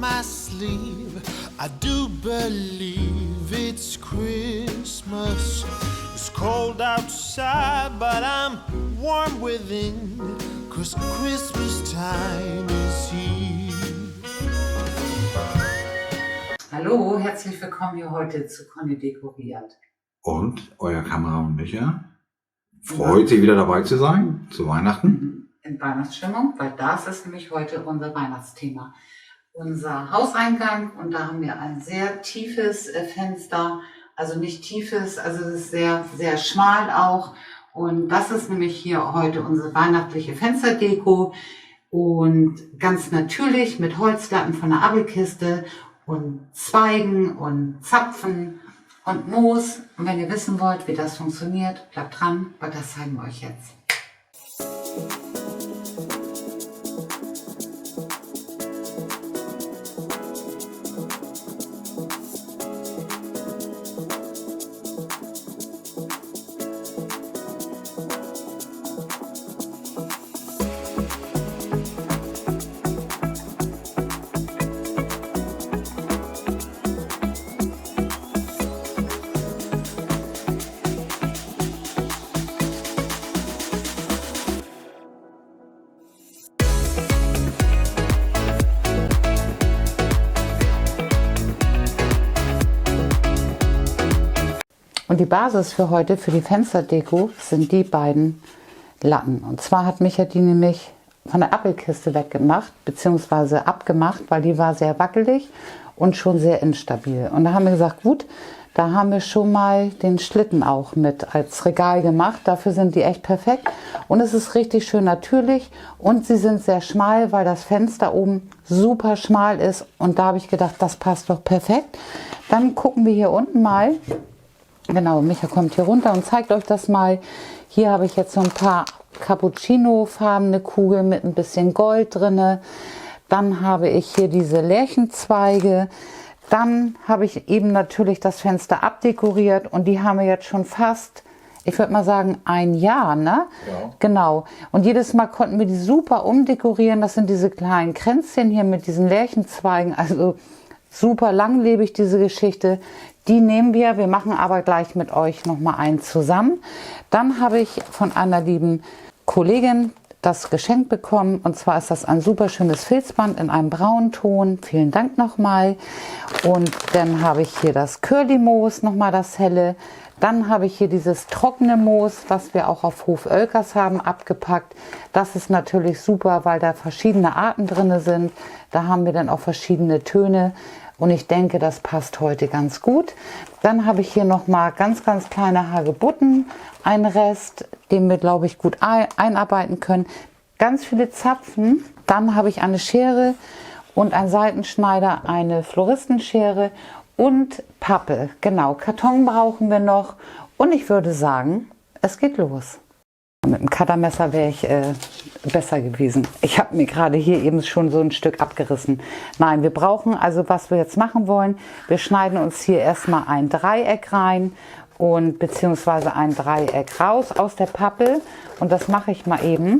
my sleeve. I do believe it's Christmas. It's cold outside, but I'm warm within, 'cause Christmas time is here. Hallo, herzlich willkommen hier heute zu Conny Dekoriert. Und euer Kameramann Micha freut sich wieder dabei zu sein, zu Weihnachten. In Weihnachtsstimmung, weil das ist nämlich heute unser Weihnachtsthema. Unser Hauseingang, und da haben wir ein sehr tiefes Fenster, also nicht tiefes, also es ist sehr, sehr schmal auch. Und das ist nämlich hier heute unsere weihnachtliche Fensterdeko und ganz natürlich mit Holzlatten von der Abelkiste und Zweigen und Zapfen und Moos. Und wenn ihr wissen wollt, wie das funktioniert, bleibt dran, weil das zeigen wir euch jetzt. Und die Basis für heute, für die Fensterdeko, sind die beiden Latten. Und zwar hat Micha die nämlich von der Abelkiste weggemacht, beziehungsweise abgemacht, weil die war sehr wackelig und schon sehr instabil. Und da haben wir gesagt, gut, da haben wir schon mal den Schlitten auch mit als Regal gemacht. Dafür sind die echt perfekt. Und es ist richtig schön natürlich. Und sie sind sehr schmal, weil das Fenster oben super schmal ist. Und da habe ich gedacht, das passt doch perfekt. Dann gucken wir hier unten mal. Genau, Micha kommt hier runter und zeigt euch das mal. Hier habe ich jetzt so ein paar Cappuccino-farbene Kugeln mit ein bisschen Gold drinne. Dann habe ich hier diese Lärchenzweige. Dann habe ich eben natürlich das Fenster abdekoriert und die haben wir jetzt schon fast, ich würde mal sagen, ein Jahr, ne? Ja. Genau. Und jedes Mal konnten wir die super umdekorieren. Das sind diese kleinen Kränzchen hier mit diesen Lärchenzweigen. Also super langlebig, diese Geschichte. Die nehmen wir. Wir machen aber gleich mit euch nochmal einen zusammen. Dann habe ich von einer lieben Kollegin das Geschenk bekommen. Und zwar ist das ein super schönes Filzband in einem braunen Ton. Vielen Dank nochmal. Und dann habe ich hier das Curly Moos, nochmal das helle. Dann habe ich hier dieses trockene Moos, was wir auch auf Hof Oelkers haben, abgepackt. Das ist natürlich super, weil da verschiedene Arten drin sind. Da haben wir dann auch verschiedene Töne. Und ich denke, das passt heute ganz gut. Dann habe ich hier nochmal ganz, ganz kleine Hagebutten. Ein Rest, den wir, glaube ich, gut einarbeiten können. Ganz viele Zapfen. Dann habe ich eine Schere und ein Seitenschneider, eine Floristenschere und Pappe. Genau, Karton brauchen wir noch. Und ich würde sagen, es geht los. Mit dem Cuttermesser wäre ich besser gewesen. Ich habe mir gerade hier eben schon so ein Stück abgerissen. Nein, wir brauchen, also was wir jetzt machen wollen, wir schneiden uns hier erstmal ein Dreieck rein und beziehungsweise ein Dreieck raus aus der Pappe. Und das mache ich mal eben.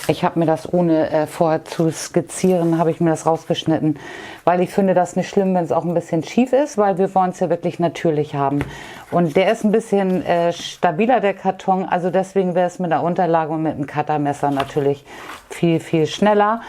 Ich habe mir das ohne vorher zu skizzieren, habe ich mir das rausgeschnitten, weil ich finde das nicht schlimm, wenn es auch ein bisschen schief ist, weil wir wollen es ja wirklich natürlich haben. Und der ist ein bisschen stabiler, der Karton, also deswegen wäre es mit der Unterlage und mit dem Cuttermesser natürlich viel, viel schneller.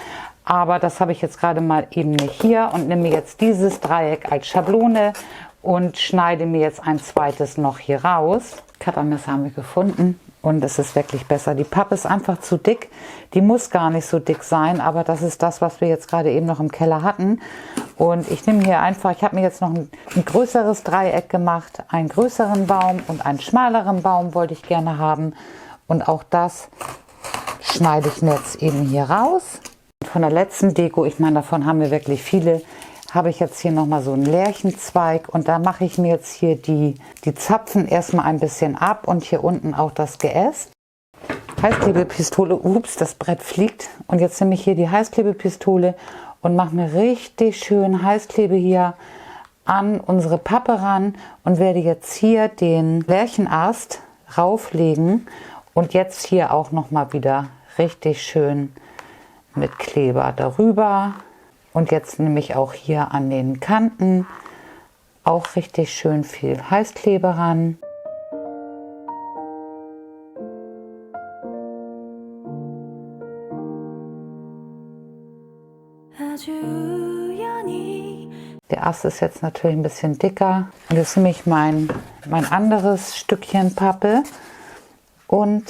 Aber das habe ich jetzt gerade mal eben nicht hier und nehme jetzt dieses Dreieck als Schablone und schneide mir jetzt ein zweites noch hier raus. Cuttermesser haben wir gefunden. Und es ist wirklich besser. Die Pappe ist einfach zu dick. Die muss gar nicht so dick sein, aber das ist das, was wir jetzt gerade eben noch im Keller hatten. Und ich nehme hier einfach, ich habe mir jetzt noch ein größeres Dreieck gemacht, einen größeren Baum und einen schmaleren Baum wollte ich gerne haben. Und auch das schneide ich mir jetzt eben hier raus. Von der letzten Deko, ich meine, davon haben wir wirklich viele, habe ich jetzt hier nochmal so einen Lärchenzweig und da mache ich mir jetzt hier die Zapfen erstmal ein bisschen ab und hier unten auch das Geäst. Heißklebepistole, ups, das Brett fliegt. Und jetzt nehme ich hier die Heißklebepistole und mache mir richtig schön Heißklebe hier an unsere Pappe ran und werde jetzt hier den Lärchenast rauflegen und jetzt hier auch nochmal wieder richtig schön mit Kleber darüber. Und jetzt nehme ich auch hier an den Kanten auch richtig schön viel Heißkleber ran. Der Ast ist jetzt natürlich ein bisschen dicker. Und jetzt nehme ich mein anderes Stückchen Pappe und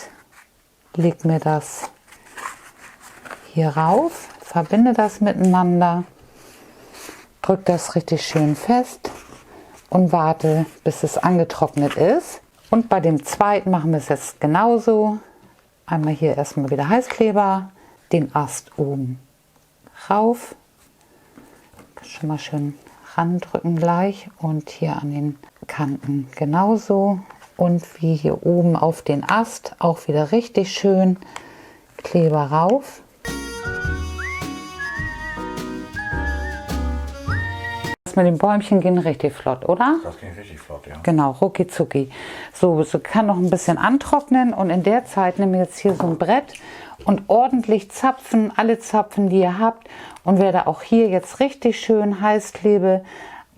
lege mir das hier rauf, verbinde das miteinander, drücke das richtig schön fest und warte, bis es angetrocknet ist. Und bei dem zweiten machen wir es jetzt genauso. Einmal hier erstmal wieder Heißkleber, den Ast oben rauf, schon mal schön randrücken gleich und hier an den Kanten genauso. Und wie hier oben auf den Ast auch wieder richtig schön Kleber rauf. Das mit den Bäumchen gehen richtig flott, oder? Das ging richtig flott, ja. Genau, rucki zucki. So kann noch ein bisschen antrocknen und in der Zeit nehmen wir jetzt hier so ein Brett und ordentlich zapfen, alle Zapfen, die ihr habt, und werde auch hier jetzt richtig schön Heißklebe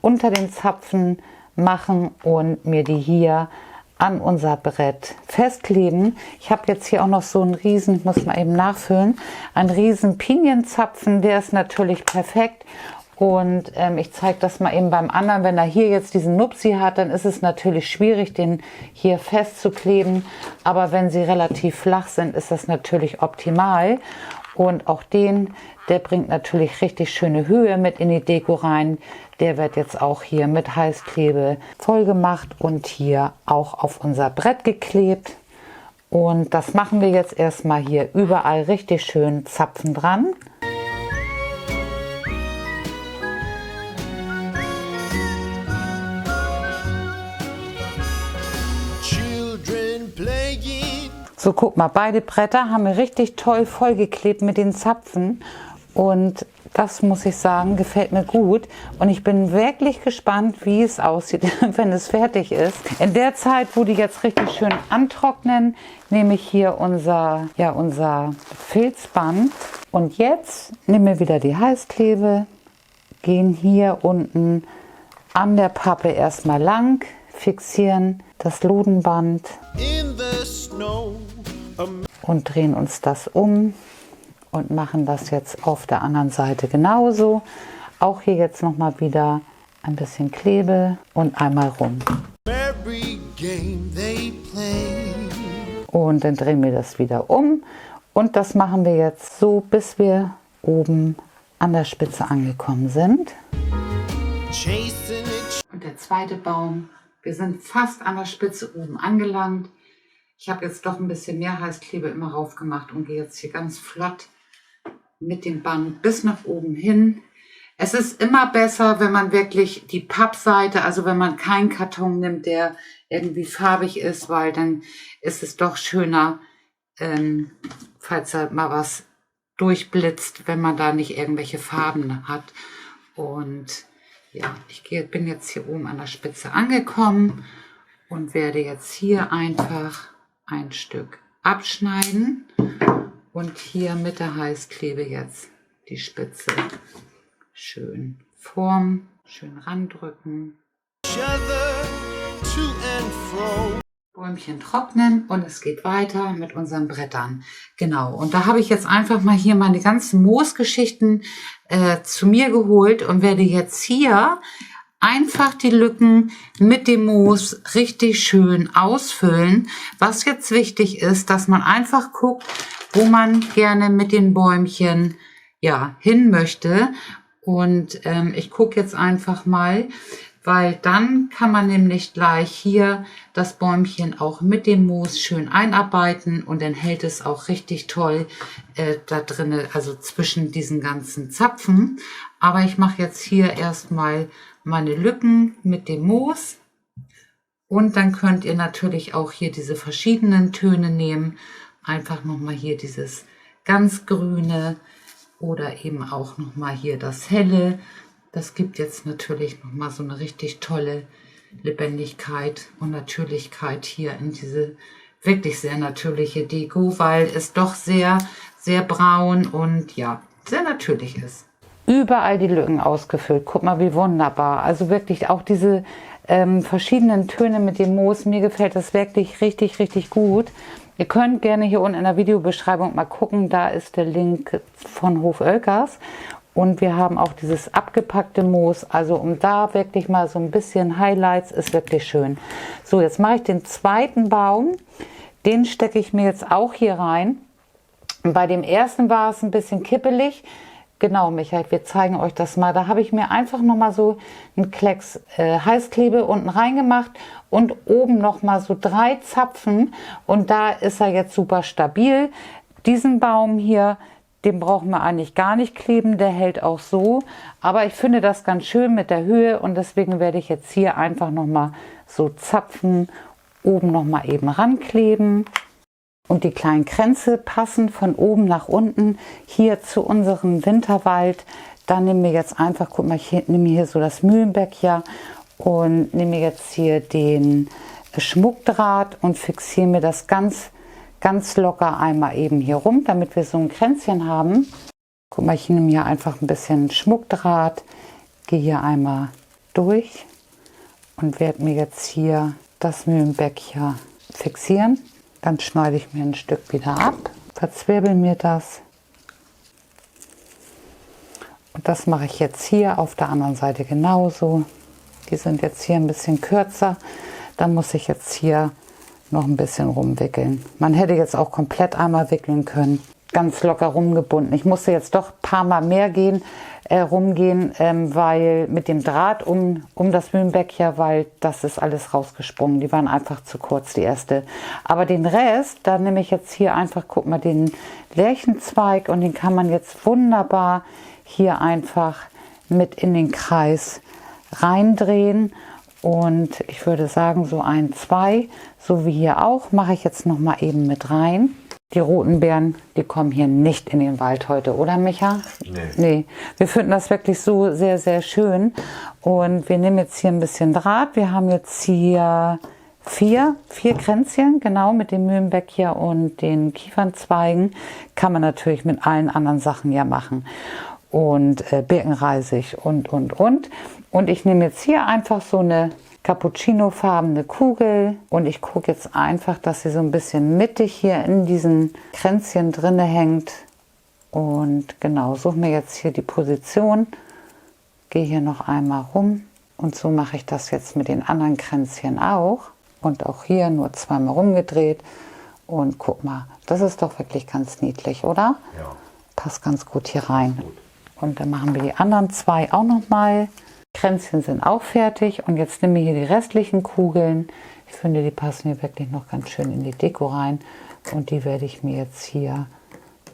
unter den Zapfen machen und mir die hier an unser Brett festkleben. Ich habe jetzt hier auch noch so einen riesen, ich muss mal eben nachfüllen, einen riesen Pinienzapfen, der ist natürlich perfekt. Und ich zeige das mal eben beim anderen. Wenn er hier jetzt diesen Nupsi hat, dann ist es natürlich schwierig, den hier festzukleben. Aber wenn sie relativ flach sind, ist das natürlich optimal. Und auch der bringt natürlich richtig schöne Höhe mit in die Deko rein. Der wird jetzt auch hier mit Heißklebe voll gemacht und hier auch auf unser Brett geklebt. Und das machen wir jetzt erstmal hier überall richtig schön Zapfen dran. So, guck mal, beide Bretter haben wir richtig toll vollgeklebt mit den Zapfen. Und das, muss ich sagen, gefällt mir gut. Und ich bin wirklich gespannt, wie es aussieht, wenn es fertig ist. In der Zeit, wo die jetzt richtig schön antrocknen, nehme ich hier unser Filzband. Und jetzt nehmen wir wieder die Heißklebe, gehen hier unten an der Pappe erstmal lang, fixieren das Lodenband und drehen uns das um und machen das jetzt auf der anderen Seite genauso. Auch hier jetzt nochmal wieder ein bisschen Klebe und einmal rum. Und dann drehen wir das wieder um und das machen wir jetzt so, bis wir oben an der Spitze angekommen sind. Und der zweite Baum. Wir sind fast an der Spitze oben angelangt. Ich habe jetzt doch ein bisschen mehr Heißklebe immer rauf gemacht und gehe jetzt hier ganz flott mit dem Band bis nach oben hin. Es ist immer besser, wenn man wirklich die Pappseite, also wenn man keinen Karton nimmt, der irgendwie farbig ist, weil dann ist es doch schöner, falls da mal was durchblitzt, wenn man da nicht irgendwelche Farben hat. Und ja, bin jetzt hier oben an der Spitze angekommen und werde jetzt hier einfach ein Stück abschneiden und hier mit der Heißklebe jetzt die Spitze schön formen, schön randrücken. Bäumchen trocknen und es geht weiter mit unseren Brettern. Genau, und da habe ich jetzt einfach mal hier meine ganzen Moosgeschichten zu mir geholt und werde jetzt hier einfach die Lücken mit dem Moos richtig schön ausfüllen. Was jetzt wichtig ist, dass man einfach guckt, wo man gerne mit den Bäumchen hin möchte. Und ich gucke jetzt einfach mal, weil dann kann man nämlich gleich hier das Bäumchen auch mit dem Moos schön einarbeiten und dann hält es auch richtig toll da drinne, also zwischen diesen ganzen Zapfen. Aber ich mache jetzt hier erstmal meine Lücken mit dem Moos und dann könnt ihr natürlich auch hier diese verschiedenen Töne nehmen. Einfach nochmal hier dieses ganz grüne oder eben auch nochmal hier das helle. Das gibt jetzt natürlich nochmal so eine richtig tolle Lebendigkeit und Natürlichkeit hier in diese wirklich sehr natürliche Deko, weil es doch sehr, sehr braun und ja, sehr natürlich ist. Überall die Lücken ausgefüllt. Guck mal, wie wunderbar. Also wirklich auch diese verschiedenen Töne mit dem Moos. Mir gefällt das wirklich richtig, richtig gut. Ihr könnt gerne hier unten in der Videobeschreibung mal gucken. Da ist der Link von Hof Oelkers. Und wir haben auch dieses abgepackte Moos. Also um da wirklich mal so ein bisschen Highlights, ist wirklich schön. So, jetzt mache ich den zweiten Baum. Den stecke ich mir jetzt auch hier rein. Und bei dem ersten war es ein bisschen kippelig. Genau, Michael, wir zeigen euch das mal. Da habe ich mir einfach nochmal so einen Klecks Heißklebe unten reingemacht und oben nochmal so 3 Zapfen. Und da ist er jetzt super stabil. Diesen Baum hier, den brauchen wir eigentlich gar nicht kleben. Der hält auch so. Aber ich finde das ganz schön mit der Höhe. Und deswegen werde ich jetzt hier einfach nochmal so Zapfen oben nochmal eben rankleben. Und die kleinen Kränze passen von oben nach unten hier zu unserem Winterwald. Dann nehmen wir jetzt einfach, guck mal, ich nehme hier so das Mühlenbeckjahr und nehme jetzt hier den Schmuckdraht und fixiere mir das ganz locker einmal eben hier rum, damit wir so ein Kränzchen haben. Guck mal, ich nehme hier einfach ein bisschen Schmuckdraht, gehe hier einmal durch und werde mir jetzt hier das Mühlenbeckjahr fixieren. Dann schneide ich mir ein Stück wieder ab, verzwirbel mir das. Und das mache ich jetzt hier auf der anderen Seite genauso. Die sind jetzt hier ein bisschen kürzer. Dann muss ich jetzt hier noch ein bisschen rumwickeln. Man hätte jetzt auch komplett einmal wickeln können. Ganz locker rumgebunden. Ich musste jetzt doch ein paar Mal mehr rumgehen, weil mit dem Draht um das Mühlenbeckjahr, weil das ist alles rausgesprungen. Die waren einfach zu kurz, die erste. Aber den Rest, da nehme ich jetzt hier einfach, guck mal, den Lärchenzweig und den kann man jetzt wunderbar hier einfach mit in den Kreis reindrehen. Und ich würde sagen, so 1, 2, so wie hier auch, mache ich jetzt noch mal eben mit rein. Die roten Beeren, die kommen hier nicht in den Wald heute, oder Micha? Nee. Wir finden das wirklich so sehr, sehr schön. Und wir nehmen jetzt hier ein bisschen Draht. Wir haben jetzt hier vier Kränzchen, genau, mit dem Mühlenbeckjahr und den Kiefernzweigen. Kann man natürlich mit allen anderen Sachen ja machen. Und Birkenreisig und. Und ich nehme jetzt hier einfach so eine cappuccino-farbene Kugel und ich gucke jetzt einfach, dass sie so ein bisschen mittig hier in diesen Kränzchen drinne hängt. Und genau, suche mir jetzt hier die Position, gehe hier noch einmal rum und so mache ich das jetzt mit den anderen Kränzchen auch. Und auch hier nur 2-mal rumgedreht und guck mal, das ist doch wirklich ganz niedlich, oder? Ja. Passt ganz gut hier rein. Und dann machen wir die anderen 2 auch noch mal. Kränzchen sind auch fertig und jetzt nehmen wir hier die restlichen Kugeln. Ich finde, die passen hier wirklich noch ganz schön in die Deko rein und die werde ich mir jetzt hier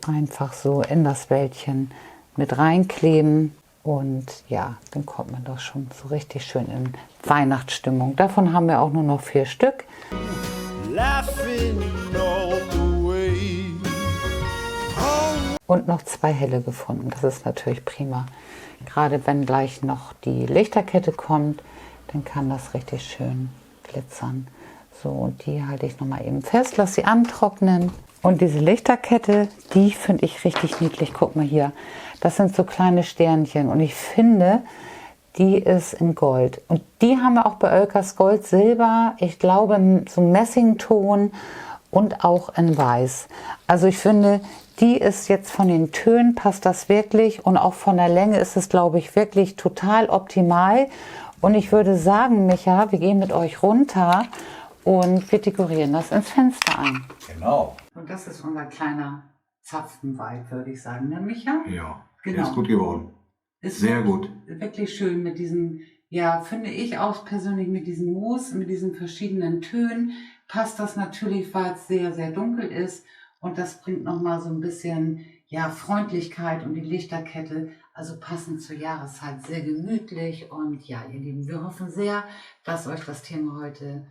einfach so in das Wäldchen mit reinkleben und ja, dann kommt man doch schon so richtig schön in Weihnachtsstimmung. Davon haben wir auch nur noch 4 Stück. Und noch 2 helle gefunden. Das ist natürlich prima. Gerade wenn gleich noch die Lichterkette kommt, dann kann das richtig schön glitzern. So, und die halte ich nochmal eben fest, lasse sie antrocknen. Und diese Lichterkette, die finde ich richtig niedlich. Guck mal hier, das sind so kleine Sternchen. Und ich finde, die ist in Gold. Und die haben wir auch bei Oelkers Gold, Silber, ich glaube so Messington und auch in Weiß. Also ich finde, die ist jetzt von den Tönen, passt das wirklich und auch von der Länge ist es, glaube ich, wirklich total optimal. Und ich würde sagen, Micha, wir gehen mit euch runter und wir dekorieren das ins Fenster ein. Genau. Und das ist unser kleiner Zapfenwald, würde ich sagen, ne Micha? Ja, genau. Ist gut geworden. Ist sehr gut. Wirklich schön mit diesen, ja, finde ich auch persönlich mit diesem Moos, mit diesen verschiedenen Tönen. Passt das natürlich, weil es sehr, sehr dunkel ist. Und das bringt nochmal so ein bisschen, ja, Freundlichkeit und die Lichterkette, also passend zur Jahreszeit, sehr gemütlich. Und ja, ihr Lieben, wir hoffen sehr, dass euch das Thema heute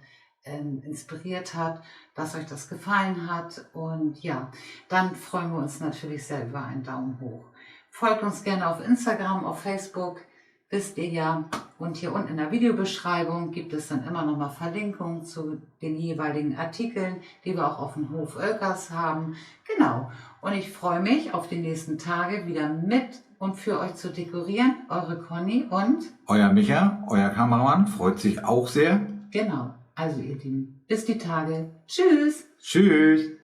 inspiriert hat, dass euch das gefallen hat. Und ja, dann freuen wir uns natürlich sehr über einen Daumen hoch. Folgt uns gerne auf Instagram, auf Facebook, wisst ihr ja. Und hier unten in der Videobeschreibung gibt es dann immer noch mal Verlinkungen zu den jeweiligen Artikeln, die wir auch auf dem Hof Oelkers haben. Genau. Und ich freue mich auf die nächsten Tage wieder mit und für euch zu dekorieren. Eure Conny und... Euer Micha, euer Kameramann, freut sich auch sehr. Genau. Also ihr Lieben, bis die Tage. Tschüss. Tschüss.